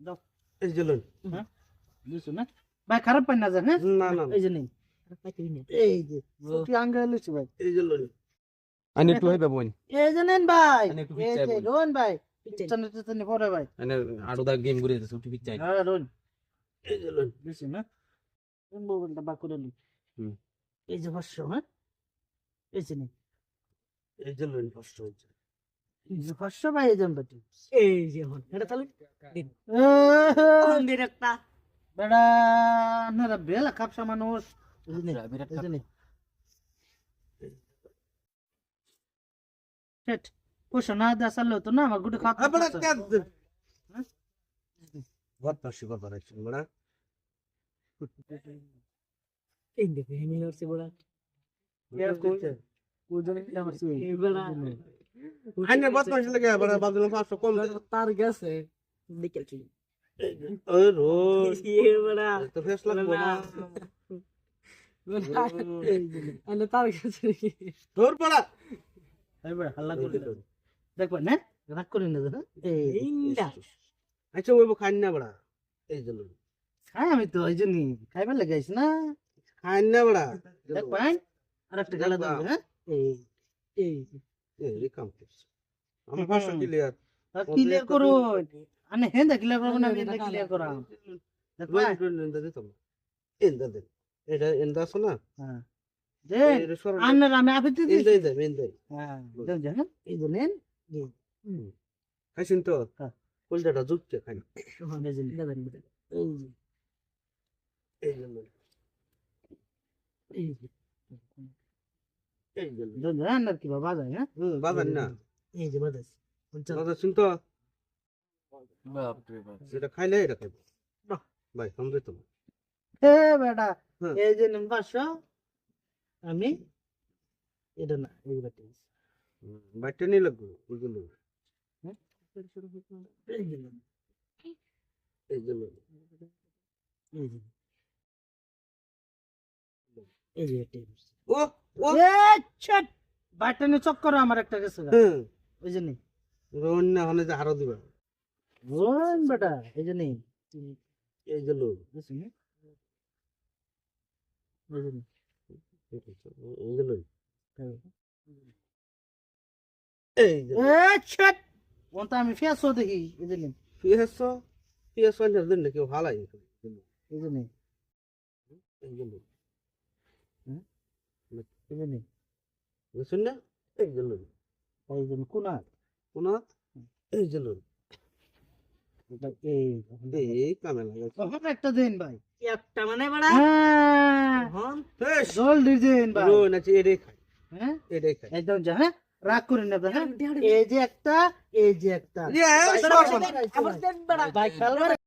দাও এই যে লন। হ্যাঁ বুঝছো না ভাই খারাপ পাই না জান হ্যাঁ না না এই যে নেই এই যে তুই আঙ্গা লইছি ভাই এই যে লন। আনি একটু হইবে বোন। এই যে নেন ভাই আনি একটু এই পিচ্চাই যে বোন। রোন ভাই পিছনে পিছনে পড়ে ভাই আনি আড়ো দা গেম করে দিছে উঠি পিচ্চাই। হ্যাঁ রোন এই যে লন। বুঝছো না কোন মোবাইলটা বা করে নি হুম। এই যে বর্ষ হ্যাঁ এই যে নেই এই যে লন কষ্ট হচ্ছে। এই যে বর্ষ ভাই এই জন্য বাটি এই যে হন এটা তাহলে দিন কোন দিন একটা বেড়া না বেলা কাপসা মানুষ এই যে নেই বিরাট এই যে নেই সেট পোষা না দা চাললো তো না আমার গুটি খাওয়া আবার কাজ দে। বদমাশি করবার আছে বড়া। এই দেখে হিমিল হচ্ছে বড়া এই বড়া আনি বদমাশি লাগে বড়া বাদল 500 কম দে। তার গেছে দেখে কি ওই রোজ এই বড়া তো ফেস লাগবো না। আলে তার গেছে তোর পড়া। এই বেড়া হাল্লা করে দেখবেন না রাগ করি না জানো এই ইন্দা আচ্ছা ওইব খাই না বড়া। এই যে লন। খাই আমি তো এই জন্যই খাইবার লাগাইছ না খাই না বড়া। দেখবেন আর একটা গালা দেবে হ্যাঁ এই এই এই কাম করছে। আমার 500 ক্লিয়ার। ক্লিয়ার করুন আনে হেন্দা ক্লিয়ার করবেন আমি হেন্দা ক্লিয়ার করাম দেখবেন এন্দা দিতাম। এন্দা দে। এটা এন্দা আছে না? হ্যাঁ দেন এটা সরল। আন্নার আমি আপিতে দিই এন্দাই দে এন্দাই। হ্যাঁ দেন যা হ্যাঁ এই যে নেন খাইছেন তো? হ্যাঁ। কলজাটা জুকছে খাই। এই যে নেন। এই যে এই যে লন। এই যে এই যে লন। দেন যা আন্নার কি বাবা যায় হ্যাঁ বাজার না। এই যে বাদাস বাজার তো? বাপ রে বাপ এটা খাইলে এটা খাইব। বাহ ভাই সমঝে তো। হে বেটা হ্যাঁ। এই যে নেন 500 আমি এটা না এই বাটি বাইটে নি লাগবে বুঝলো। এই যে নেন এই যে লন। এই যে এই যে এটা ও ও ছট বাটনে চক্কর আমার একটা গেছে গা। হ্যাঁ। ওই যে নেই রোন না হলে যে আরো দিবা। রোন বেটা এই যে নেই এই যে লন। বুঝছি না? এই যে নেই। এই যে লন। হ্যাঁ। এই যে ছট ওটা আমি ফেসো দেখি এই যে নেই পিয়াসো পিয়াসো না দেন নাকি ভালাই। এই যে নেই এই যে লন। এই যে নেই বুঝছেন না? এই যে লন। এই যে কোনা কোন এই যে লন। এই এই কামে লাগাইছে। তখন একটা দিন ভাই একটা মানে বড়া হ্যাঁ হন বেশ জলদি দিন ভাই রোন আছে এটাই খাই। হ্যাঁ এটাই খাই। একদম যা হ্যাঁ রাগ করেন না হ্যাঁ এই যে একটা এই যে একটা ইয়ে, ভাই, সর্বনাশ। ভাই, আবার দেন বড়া ভাই খেলবার